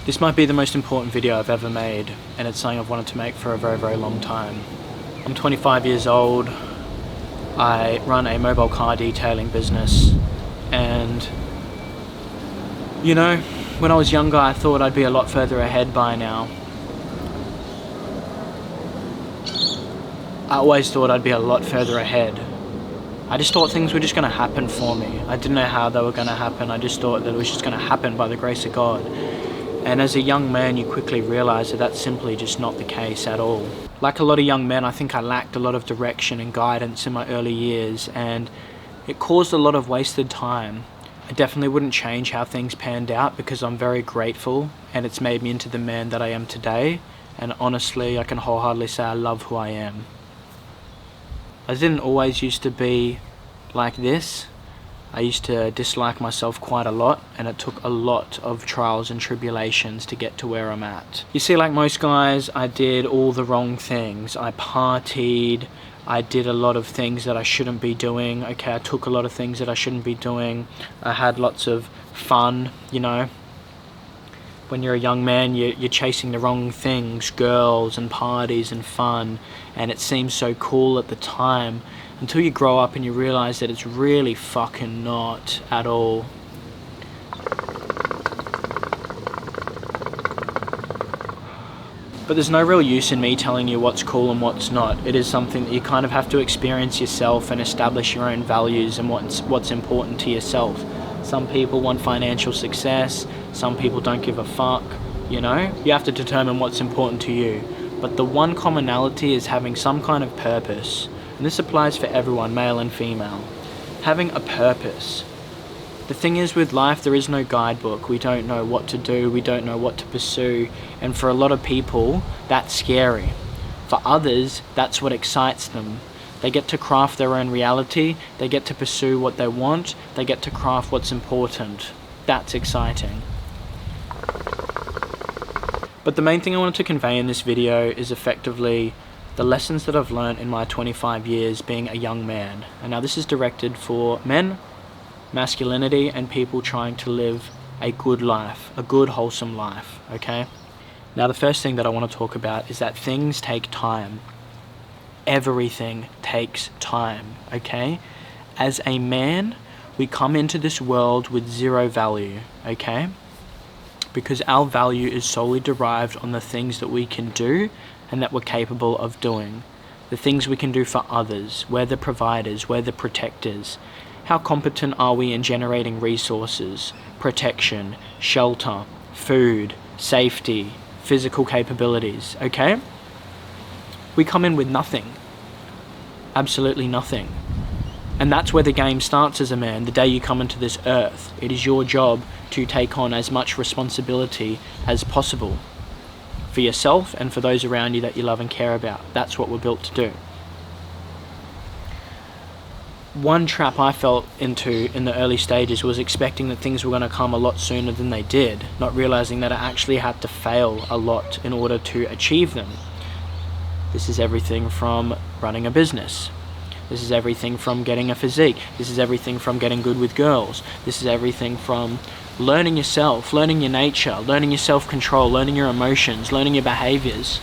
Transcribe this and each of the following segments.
This might be the most important video I've ever made, and it's something I've wanted to make for a very, very long time. I'm 25 years old. I run a mobile car detailing business, and you know, when I was younger I thought I'd be a lot further ahead by now. I always thought I'd be a lot further ahead. I just thought things were just going to happen for me. I didn't know how they were going to happen. I just thought that it was just going to happen by the grace of God. And as a young man, you quickly realize that that's simply just not the case at all. Like a lot of young men, I think I lacked a lot of direction and guidance in my early years, and it caused a lot of wasted time. I definitely wouldn't change how things panned out because I'm very grateful, and it's made me into the man that I am today. And honestly, I can wholeheartedly say I love who I am. I didn't always used to be like this. I used to dislike myself quite a lot, and it took a lot of trials and tribulations to get to where I'm at. You see, like most guys, I did all the wrong things. I partied, I did a lot of things that I shouldn't be doing. Okay, I took a lot of things that I shouldn't be doing. I had lots of fun, you know. When you're a young man, you're chasing the wrong things, girls and parties and fun, and it seems so cool at the time, until you grow up and you realize that it's really fucking not at all. But there's no real use in me telling you what's cool and what's not. It is something that you kind of have to experience yourself and establish your own values and what's important to yourself. Some people want financial success, some people don't give a fuck, you know? You have to determine what's important to you. But the one commonality is having some kind of purpose. And this applies for everyone, male and female. Having a purpose. The thing is, with life, there is no guidebook. We don't know what to do, we don't know what to pursue. And for a lot of people, that's scary. For others, that's what excites them. They get to craft their own reality, they get to pursue what they want, they get to craft what's important. That's exciting. But the main thing I wanted to convey in this video is effectively the lessons that I've learned in my 25 years being a young man. And now this is directed for men, masculinity, and people trying to live a good life, a good wholesome life, okay? Now the first thing that I want to talk about is that things take time. Everything takes time, okay? As a man, we come into this world with zero value, okay? Because our value is solely derived on the things that we can do and that we're capable of doing. The things we can do for others, we're the providers, we're the protectors. How competent are we in generating resources, protection, shelter, food, safety, physical capabilities, okay? We come in with nothing. Absolutely nothing. And that's where the game starts as a man. The day you come into this earth, it is your job to take on as much responsibility as possible for yourself and for those around you that you love and care about. That's what we're built to do. One trap I fell into in the early stages was expecting that things were going to come a lot sooner than they did, not realizing that I actually had to fail a lot in order to achieve them. This is everything from running a business. This is everything from getting a physique. This is everything from getting good with girls. This is everything from learning yourself, learning your nature, learning your self-control, learning your emotions, learning your behaviors.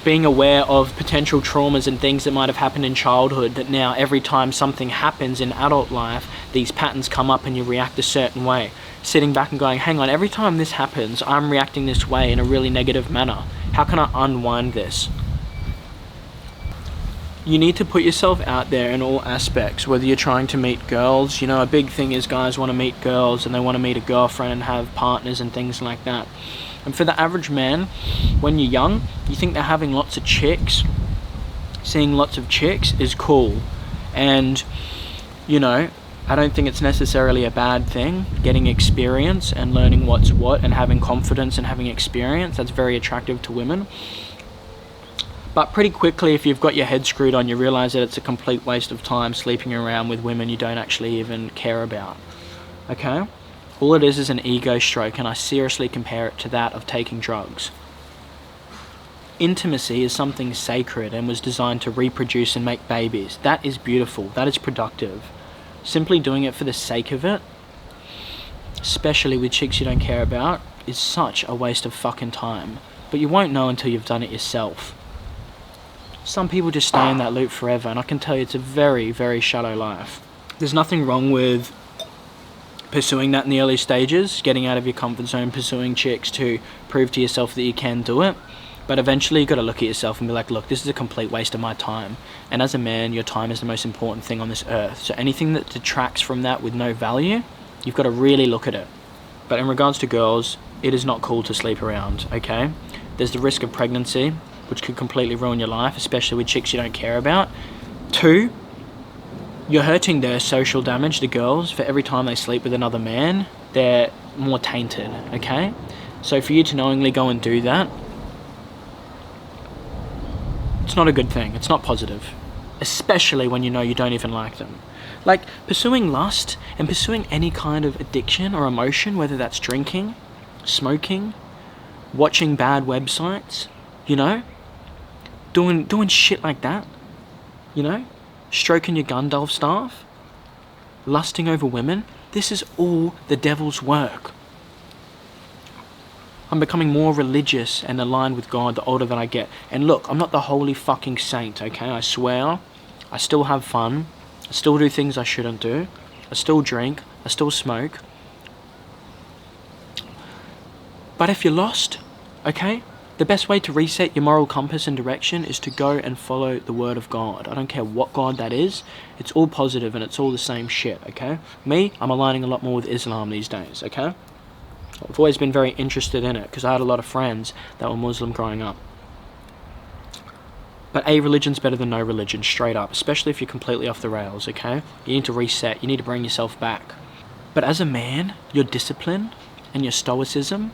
Being aware of potential traumas and things that might have happened in childhood, that now every time something happens in adult life, these patterns come up and you react a certain way. Sitting back and going, hang on, every time this happens, I'm reacting this way in a really negative manner. How can I unwind this? You need to put yourself out there in all aspects, whether you're trying to meet girls. You know, a big thing is guys want to meet girls and they want to meet a girlfriend and have partners and things like that. And for the average man, when you're young, you think that having lots of chicks, seeing lots of chicks is cool. And, you know, I don't think it's necessarily a bad thing. Getting experience and learning what's what and having confidence and having experience, that's very attractive to women. But pretty quickly, if you've got your head screwed on, you realize that it's a complete waste of time sleeping around with women you don't actually even care about, okay? All it is an ego stroke, and I seriously compare it to that of taking drugs. Intimacy is something sacred and was designed to reproduce and make babies. That is beautiful, that is productive. Simply doing it for the sake of it, especially with chicks you don't care about, is such a waste of fucking time. But you won't know until you've done it yourself. Some people just stay in that loop forever, and I can tell you it's a very, very shallow life. There's nothing wrong with pursuing that in the early stages, getting out of your comfort zone, pursuing chicks to prove to yourself that you can do it. But eventually you've got to look at yourself and be like, look, this is a complete waste of my time. And as a man, your time is the most important thing on this earth. So anything that detracts from that with no value, you've got to really look at it. But in regards to girls, it is not cool to sleep around, okay? There's the risk of pregnancy, which could completely ruin your life, especially with chicks you don't care about. 2, you're hurting their social damage, the girls. For every time they sleep with another man, they're more tainted, okay? So for you to knowingly go and do that, it's not a good thing. It's not positive, especially when you know you don't even like them. Like, pursuing lust and pursuing any kind of addiction or emotion, whether that's drinking, smoking, watching bad websites, you know, doing shit like that, you know, stroking your Gandalf staff, lusting over women, this is all the devil's work. I'm becoming more religious and aligned with God the older that I get. And look, I'm not the holy fucking saint, okay? I swear. I still have fun. I still do things I shouldn't do. I still drink. I still smoke. But if you're lost, okay? The best way to reset your moral compass and direction is to go and follow the word of God. I don't care what God that is. It's all positive and it's all the same shit, okay? Me, I'm aligning a lot more with Islam these days, okay? I've always been very interested in it because I had a lot of friends that were Muslim growing up. But a religion's better than no religion, straight up, especially if you're completely off the rails, okay? You need to reset, you need to bring yourself back. But as a man, your discipline and your stoicism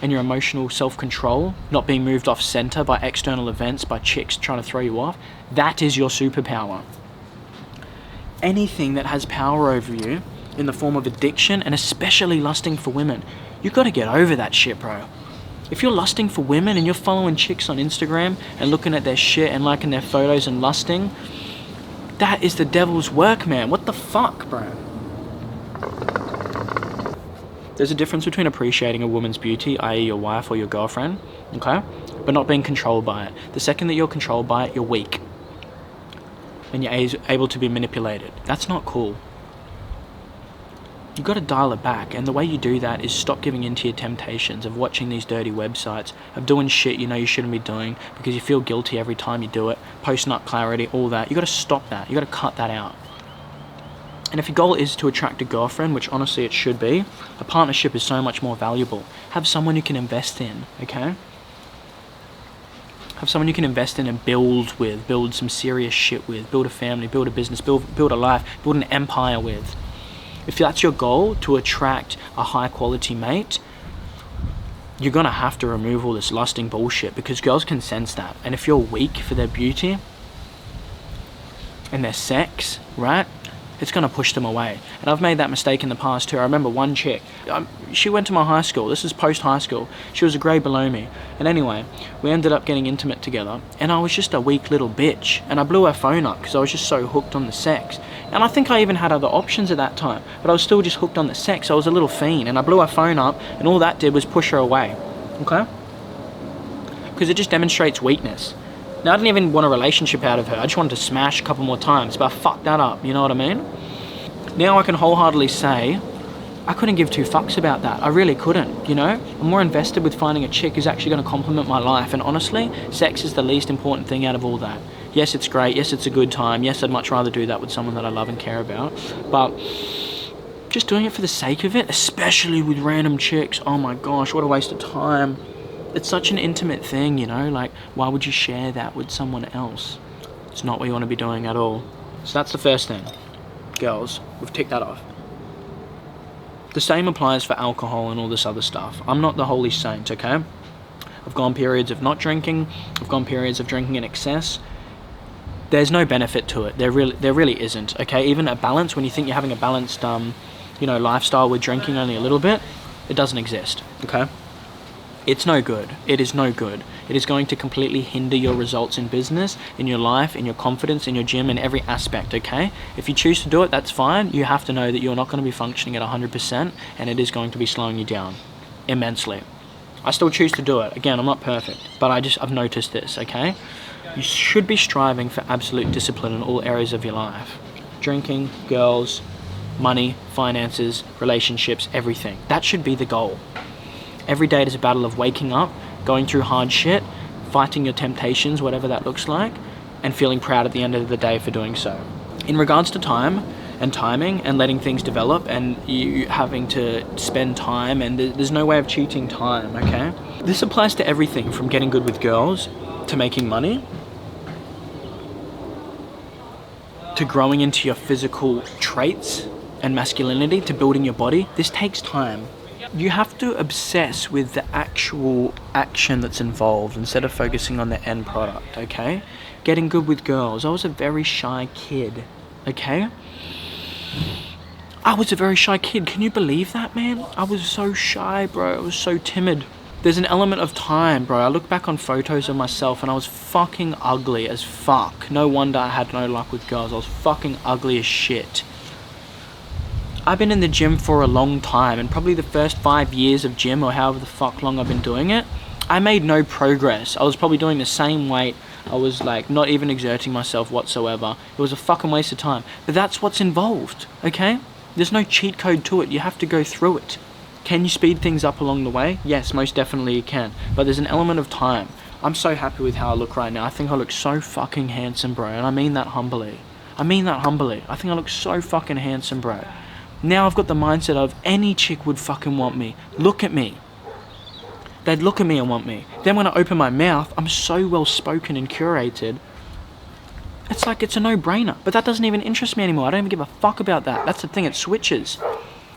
and your emotional self-control, not being moved off center by external events, by chicks trying to throw you off, that is your superpower. Anything that has power over you in the form of addiction, and especially lusting for women, you got to get over that shit, bro. If you're lusting for women and you're following chicks on Instagram and looking at their shit and liking their photos and lusting, that is the devil's work, man. What the fuck, bro? There's a difference between appreciating a woman's beauty, i.e. your wife or your girlfriend, okay, but not being controlled by it. The second that you're controlled by it, you're weak. And you're able to be manipulated. That's not cool. You've got to dial it back, and the way you do that is stop giving in to your temptations of watching these dirty websites, of doing shit you know you shouldn't be doing because you feel guilty every time you do it, posting up clarity, all that. You've got to stop that. You've got to cut that out. And if your goal is to attract a girlfriend, which honestly it should be, a partnership is so much more valuable. Have someone you can invest in, okay? Have someone you can invest in and build with, build some serious shit with, build a family, build a business, build a life, build an empire with. If that's your goal, to attract a high quality mate, you're gonna have to remove all this lusting bullshit because girls can sense that. And if you're weak for their beauty and their sex, right, it's gonna push them away. And I've made that mistake in the past too. I remember one chick, she went to my high school. This is post high school. She was a grade below me. And anyway, we ended up getting intimate together. And I was just a weak little bitch. And I blew her phone up because I was just so hooked on the sex. And I think I even had other options at that time. But I was still just hooked on the sex. I was a little fiend. And I blew her phone up. And all that did was push her away. Okay? Because it just demonstrates weakness. Now, I didn't even want a relationship out of her. I just wanted to smash a couple more times. But I fucked that up. You know what I mean? Now I can wholeheartedly say I couldn't give two fucks about that. I really couldn't, you know? I'm more invested with finding a chick who's actually going to complement my life. And honestly, sex is the least important thing out of all that. Yes, it's great. Yes, it's a good time. Yes, I'd much rather do that with someone that I love and care about. But just doing it for the sake of it, especially with random chicks, oh my gosh, what a waste of time. It's such an intimate thing, you know? Like, why would you share that with someone else? It's not what you want to be doing at all. So that's the first thing. Girls, we've ticked that off. The same applies for alcohol and all this other stuff. I'm not the holy saint, okay? I've gone periods of not drinking. I've gone periods of drinking in excess. There's no benefit to it. There really isn't, okay? Even a balance, when you think you're having a balanced, lifestyle with drinking only a little bit, it doesn't exist, okay? It's no good. It is no good. It is going to completely hinder your results in business, in your life, in your confidence, in your gym, in every aspect, okay? If you choose to do it, that's fine. You have to know that you're not going to be functioning at 100%, and it is going to be slowing you down immensely. I still choose to do it. Again, I'm not perfect, but I've noticed this, okay? You should be striving for absolute discipline in all areas of your life. Drinking, girls, money, finances, relationships, everything. That should be the goal. Every day it is a battle of waking up, going through hard shit, fighting your temptations, whatever that looks like, and feeling proud at the end of the day for doing so. In regards to time and timing and letting things develop and you having to spend time, and there's no way of cheating time, okay? This applies to everything from getting good with girls to making money to growing into your physical traits and masculinity to building your body. This takes time. You have to obsess with the actual action that's involved instead of focusing on the end product, okay? Getting good with girls. I was a very shy kid, okay? I was a very shy kid. Can you believe that, man? I was so shy, bro. I was so timid. There's an element of time, bro. I look back on photos of myself and I was fucking ugly as fuck. No wonder I had no luck with girls. I was fucking ugly as shit. I've been in the gym for a long time, and probably the first 5 years of gym, or however the fuck long I've been doing it, I made no progress. I was probably doing the same weight. I was like not even exerting myself whatsoever. It was a fucking waste of time. But that's what's involved, okay? There's no cheat code to it. You have to go through it. Can you speed things up along the way? Yes, most definitely you can. But there's an element of time. I'm so happy with how I look right now. I think I look so fucking handsome, bro. And I mean that humbly. I mean that humbly. I think I look so fucking handsome, bro. Now I've got the mindset of any chick would fucking want me. Look at me. They'd look at me and want me. Then when I open my mouth, I'm so well spoken and curated. It's like it's a no-brainer. But that doesn't even interest me anymore. I don't even give a fuck about that. That's the thing, it switches.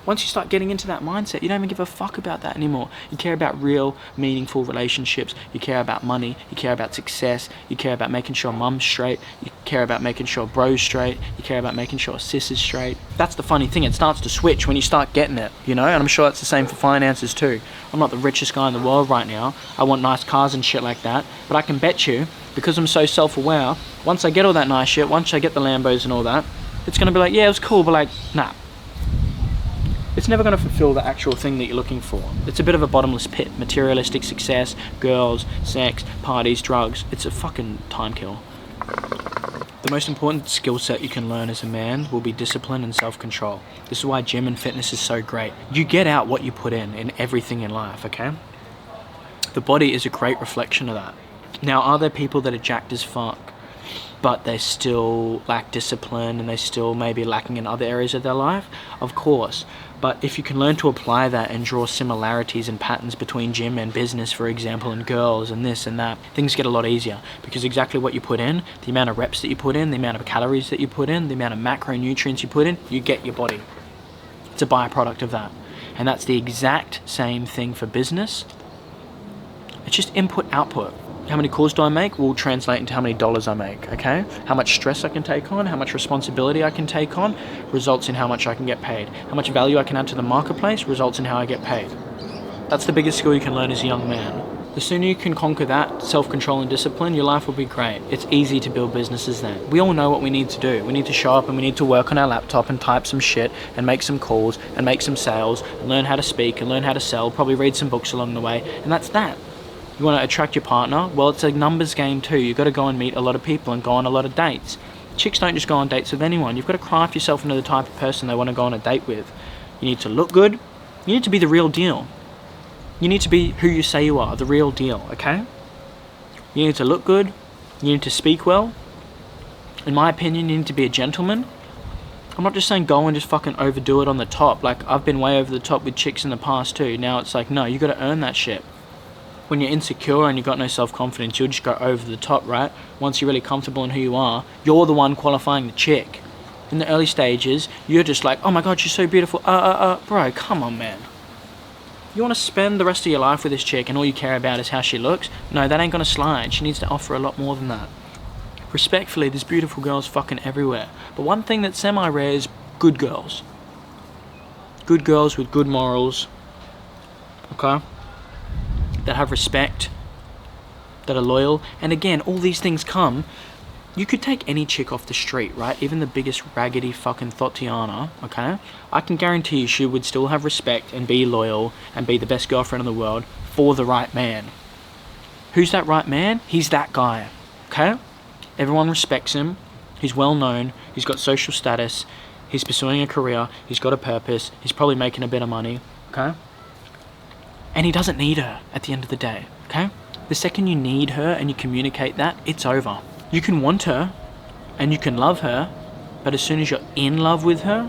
Once you start getting into that mindset, you don't even give a fuck about that anymore. You care about real, meaningful relationships. You care about money. You care about success. You care about making sure mum's straight. You care about making sure bro's straight. You care about making sure sis is straight. That's the funny thing. It starts to switch when you start getting it, you know? And I'm sure that's the same for finances too. I'm not the richest guy in the world right now. I want nice cars and shit like that. But I can bet you, because I'm so self-aware, once I get all that nice shit, once I get the Lambos and all that, it's going to be like, yeah, it was cool, but like, nah. It's never going to fulfill the actual thing that you're looking for. It's a bit of a bottomless pit. Materialistic success, girls, sex, parties, drugs. It's a fucking time kill. The most important skill set you can learn as a man will be discipline and self-control. This is why gym and fitness is so great. You get out what you put in everything in life, okay? The body is a great reflection of that. Now, are there people that are jacked as fuck, but they still lack discipline and they still may be lacking in other areas of their life? Of course. But if you can learn to apply that and draw similarities and patterns between gym and business, for example, and girls and this and that, things get a lot easier. Because exactly what you put in, the amount of reps that you put in, the amount of calories that you put in, the amount of macronutrients you put in, you get your body. It's a byproduct of that. And that's the exact same thing for business. It's just input-output. How many calls do I make will translate into how many dollars I make, okay? How much stress I can take on, how much responsibility I can take on, results in how much I can get paid. How much value I can add to the marketplace results in how I get paid. That's the biggest skill you can learn as a young man. The sooner you can conquer that, self-control and discipline, your life will be great. It's easy to build businesses then. We all know what we need to do. We need to show up and we need to work on our laptop and type some shit and make some calls and make some sales and learn how to speak and learn how to sell, probably read some books along the way, and that's that. You want to attract your partner? Well, it's a numbers game too. You've got to go and meet a lot of people and go on a lot of dates. Chicks don't just go on dates with anyone. You've got to craft yourself into the type of person they want to go on a date with. You need to look good. You need to be the real deal. You need to be who you say you are, the real deal, okay? You need to look good. You need to speak well. In my opinion, you need to be a gentleman. I'm not just saying go and just fucking overdo it on the top. Like, I've been way over the top with chicks in the past too. Now it's like, no, you got to earn that shit. When you're insecure and you've got no self-confidence, you'll just go over the top, right? Once you're really comfortable in who you are, you're the one qualifying the chick. In the early stages, you're just like, oh my god, she's so beautiful. Bro, come on, man. You want to spend the rest of your life with this chick and all you care about is how she looks? No, that ain't gonna slide. She needs to offer a lot more than that. Respectfully, there's beautiful girls fucking everywhere. But one thing that's semi-rare is good girls. Good girls with good morals. Okay? that have respect, that are loyal. And again, all these things come. You could take any chick off the street, right? Even the biggest raggedy fucking Thotiana, okay? I can guarantee you she would still have respect and be loyal and be the best girlfriend in the world for the right man. Who's that right man? He's that guy, okay? Everyone respects him. He's well known. He's got social status. He's pursuing a career. He's got a purpose. He's probably making a bit of money, okay? And he doesn't need her at the end of the day, okay? The second you need her and you communicate that, it's over. You can want her and you can love her, but as soon as you're in love with her,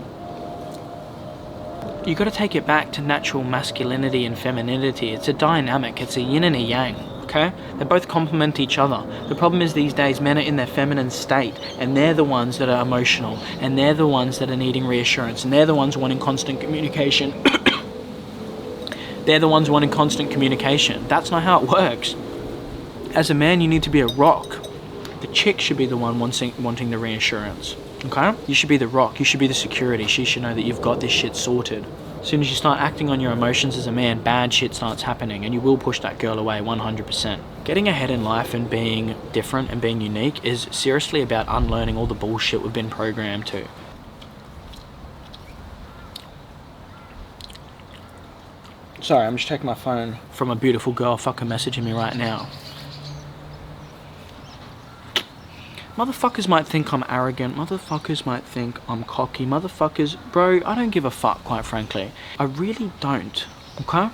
you got to take it back to natural masculinity and femininity. It's a dynamic. It's a yin and a yang, okay? They both complement each other. The problem is these days men are in their feminine state, and they're the ones that are emotional, and they're the ones that are needing reassurance, and they're the ones wanting constant communication. They're the ones wanting constant communication. That's not how it works. As a man, you need to be a rock. The chick should be the one wanting the reassurance, okay? You should be the rock. You should be the security. She should know that you've got this shit sorted. As soon as you start acting on your emotions as a man, bad shit starts happening, and you will push that girl away 100%. Getting ahead in life and being different and being unique is seriously about unlearning all the bullshit we've been programmed to. Sorry, I'm just checking my phone from a beautiful girl fucking messaging me right now. Motherfuckers might think I'm arrogant. Motherfuckers might think I'm cocky. Motherfuckers, bro, I don't give a fuck, quite frankly. I really don't, okay?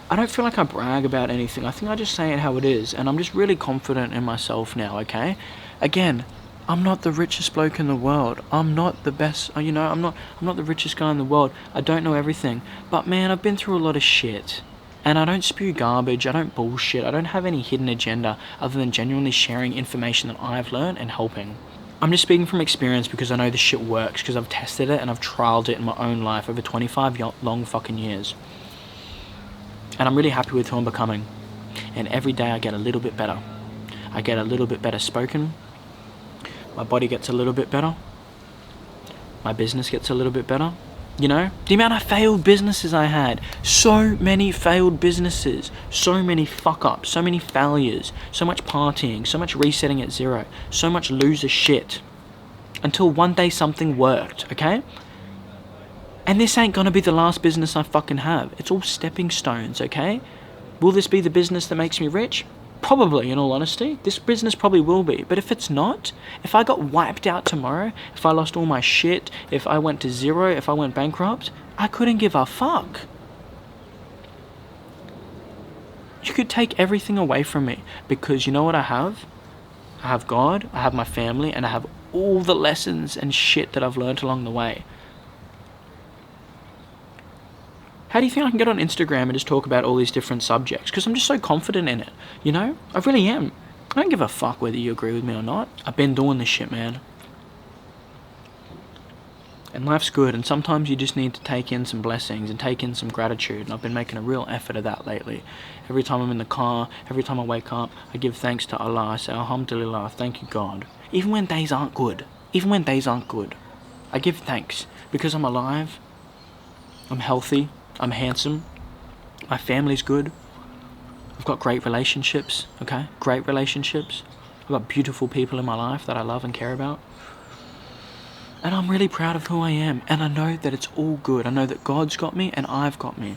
I don't feel like I brag about anything. I think I just say it how it is, and I'm just really confident in myself now, okay? Again, I'm not the richest bloke in the world. I'm not the best, I'm not the richest guy in the world. I don't know everything. But man, I've been through a lot of shit. And I don't spew garbage, I don't bullshit, I don't have any hidden agenda other than genuinely sharing information that I've learned and helping. I'm just speaking from experience because I know this shit works, because I've tested it and I've trialed it in my own life over 25 long fucking years. And I'm really happy with who I'm becoming. And every day I get a little bit better. I get a little bit better spoken. My body gets a little bit better. My business gets a little bit better. You know, the amount of failed businesses I had, so many failed businesses, so many fuck-ups, so many failures, so much partying, so much resetting at zero, so much loser shit, until one day something worked, okay? And this ain't gonna be the last business I fucking have. It's all stepping stones, okay? Will this be the business that makes me rich? Probably, in all honesty. This business probably will be. But if it's not, if I got wiped out tomorrow, if I lost all my shit, if I went to zero, if I went bankrupt, I couldn't give a fuck. You could take everything away from me, because you know what I have? I have God, I have my family, and I have all the lessons and shit that I've learned along the way. How do you think I can get on Instagram and just talk about all these different subjects? Because I'm just so confident in it, you know? I really am. I don't give a fuck whether you agree with me or not. I've been doing this shit, man. And life's good, and sometimes you just need to take in some blessings and take in some gratitude, and I've been making a real effort of that lately. Every time I'm in the car, every time I wake up, I give thanks to Allah. I say, Alhamdulillah, thank you, God. Even when days aren't good, I give thanks, because I'm alive, I'm healthy, I'm handsome, my family's good, I've got great relationships, okay? Great relationships. I've got beautiful people in my life that I love and care about. And I'm really proud of who I am, and I know that it's all good. I know that God's got me and I've got me.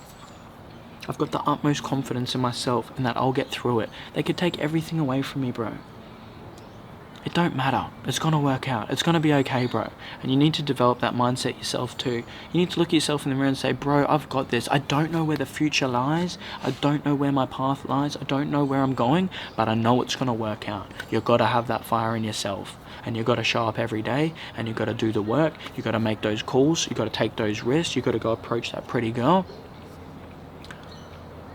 I've got the utmost confidence in myself and that I'll get through it. They could take everything away from me, bro. It don't matter. It's gonna work out. It's gonna be okay, bro. And you need to develop that mindset yourself too. You need to look at yourself in the mirror and say, bro, I've got this. I don't know where the future lies. I don't know where my path lies. I don't know where I'm going, but I know it's gonna work out. You've gotta have that fire in yourself. And you've gotta show up every day, and you've gotta do the work. You've gotta make those calls. You've gotta take those risks. You've gotta go approach that pretty girl.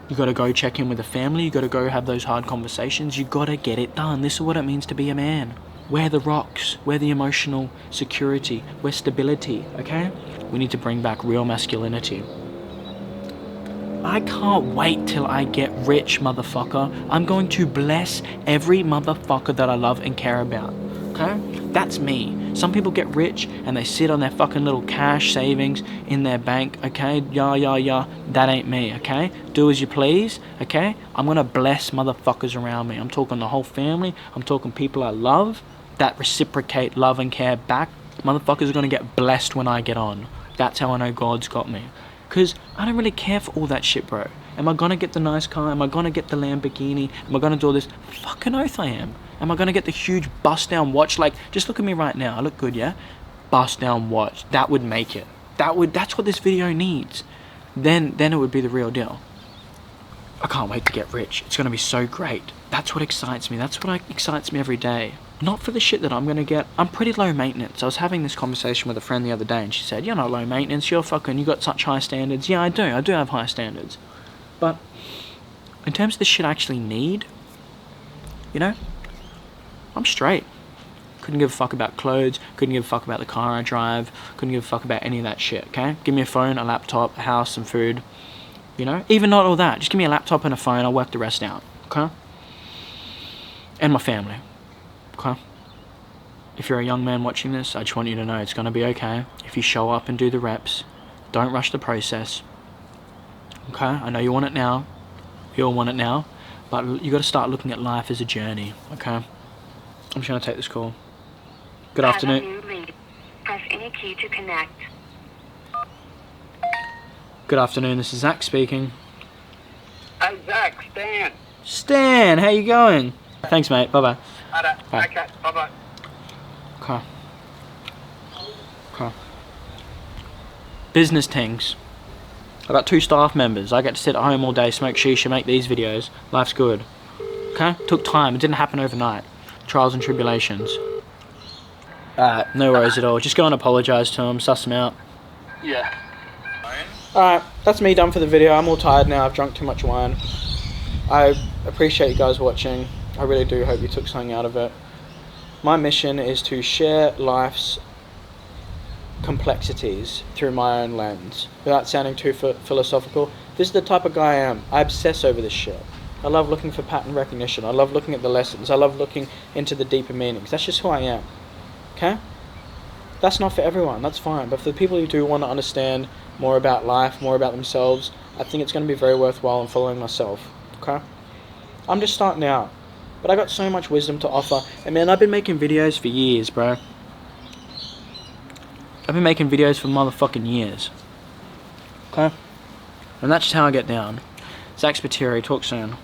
You gotta go check in with the family, you gotta go have those hard conversations, you gotta get it done. This is what it means to be a man. We're the rocks, we're the emotional security, we're stability, okay? We need to bring back real masculinity. I can't wait till I get rich, motherfucker. I'm going to bless every motherfucker that I love and care about, okay? That's me. Some people get rich and they sit on their fucking little cash savings in their bank, okay? Yeah. That ain't me, okay? Do as you please, okay? I'm gonna bless motherfuckers around me. I'm talking the whole family. I'm talking people I love that reciprocate love and care back. Motherfuckers are gonna get blessed when I get on. That's how I know God's got me. Because I don't really care for all that shit, bro. Am I gonna get the nice car? Am I gonna get the Lamborghini? Am I gonna do all this? Fucking oath I am. Am I gonna get the huge bust down watch? Like, just look at me right now. I look good, yeah? Bust down watch. That would make it. That's what this video needs. Then it would be the real deal. I can't wait to get rich. It's gonna be so great. That's what excites me. That's what excites me every day. Not for the shit that I'm gonna get. I'm pretty low maintenance. I was having this conversation with a friend the other day and she said, you're not low maintenance, you got such high standards. Yeah, I do have high standards. But in terms of the shit I actually need, you know, I'm straight. Couldn't give a fuck about clothes, couldn't give a fuck about the car I drive, couldn't give a fuck about any of that shit, okay? Give me a phone, a laptop, a house, some food, you know? Even not all that, just give me a laptop and a phone, I'll work the rest out, okay? And my family, okay? If you're a young man watching this, I just want you to know it's gonna be okay. If you show up and do the reps, don't rush the process, okay? I know you want it now, you all want it now, but you gotta start looking at life as a journey, okay? I'm just gonna take this call. Good afternoon. Press any key to connect. Good afternoon, this is Zaak speaking. Hey, Zaak, Stan. Stan, how you going? Thanks, mate. Bye-bye. Bye. Okay, bye-bye. Okay. Business things. I got 2 staff members. I get to sit at home all day, smoke shisha, make these videos. Life's good. Okay? Took time. It didn't happen overnight. Trials and tribulations. Alright, no worries at all. Just go and apologise to him, suss him out. Yeah. Alright, that's me done for the video. I'm all tired now. I've drunk too much wine. I appreciate you guys watching. I really do hope you took something out of it. My mission is to share life's complexities through my own lens. Without sounding too philosophical, this is the type of guy I am. I obsess over this shit. I love looking for pattern recognition. I love looking at the lessons. I love looking into the deeper meanings. That's just who I am. Okay? That's not for everyone. That's fine. But for the people who do want to understand more about life, more about themselves, I think it's going to be very worthwhile in following myself. Okay? I'm just starting out. But I got so much wisdom to offer. And man, I've been making videos for years, bro. I've been making videos for motherfucking years. Okay? And that's just how I get down. Zaak Spiteri, talk soon.